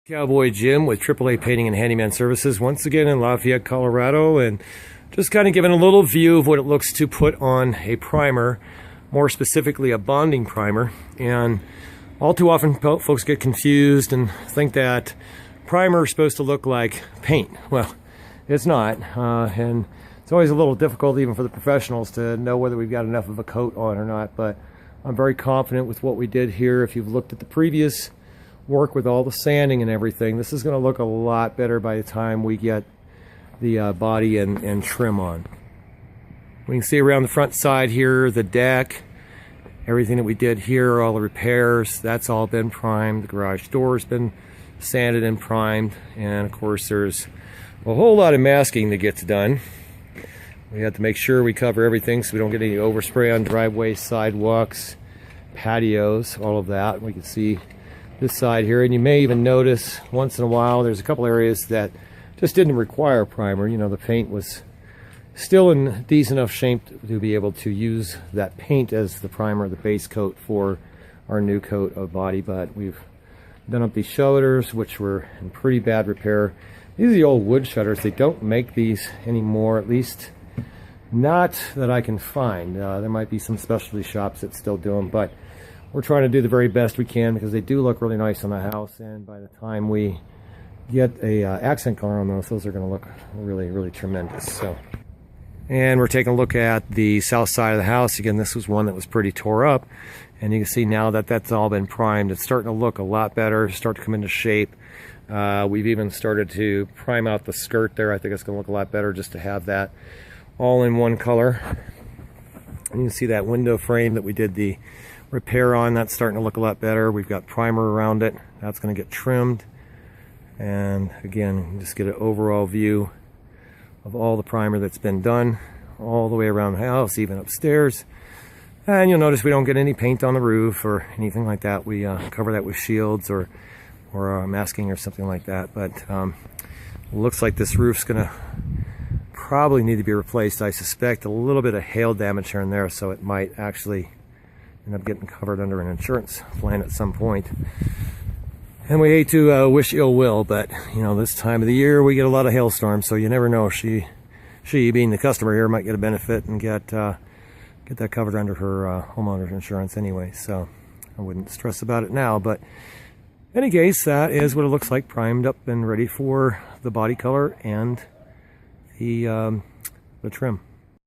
Cowboy Jim with AAA Painting and Handyman Services once again in Lafayette, Colorado, and just kind of giving a little view of what it looks to put on a primer, more specifically a bonding primer. And all too often folks get confused and think that primer is supposed to look like paint. Well, it's not, and it's always a little difficult even for the professionals to know whether we've got enough of a coat on or not, but I'm very confident with what we did here. If you've looked at the previous work with all the sanding and everything, this is going to look a lot better by the time we get the body and trim on. We can see around the front side here, the deck, everything that we did here, all the repairs, that's all been primed. The garage door's been sanded and primed, and of course there's a whole lot of masking that gets done. We have to make sure we cover everything so we don't get any overspray on driveways, sidewalks, patios, all of that. We can see this side here, and you may even notice once in a while there's a couple areas that just didn't require primer. You know, the paint was still in decent enough shape to be able to use that paint as the primer, the base coat for our new coat of body. But we've done up these shutters, which were in pretty bad repair. These are the old wood shutters. They don't make these anymore, at least not that I can find. There might be some specialty shops that still do them, but we're trying to do the very best we can because they do look really nice on the house, and by the time we get a accent color on those are going to look really, really tremendous. So, and we're taking a look at the south side of the house. Again, this was one that was pretty tore up, and you can see now that that's all been primed. It's starting to look a lot better, start to come into shape. We've even started to prime out the skirt there. I think it's going to look a lot better just to have that all in one color. And you can see that window frame that we did the repair on, that's starting to look a lot better. We've got primer around it. That's going to get trimmed. And again, you can just get an overall view of all the primer that's been done all the way around the house, even upstairs. And you'll notice we don't get any paint on the roof or anything like that. We cover that with shields or masking or something like that. But looks like this roof's going to probably need to be replaced. I suspect a little bit of hail damage here and there, so it might actually end up getting covered under an insurance plan at some point. And we hate to wish ill will, but you know, this time of the year we get a lot of hailstorms, so you never know. She being the customer here might get a benefit and get that covered under her homeowner's insurance anyway. So I wouldn't stress about it now, but in any case, that is what it looks like, primed up and ready for the body color and the trim.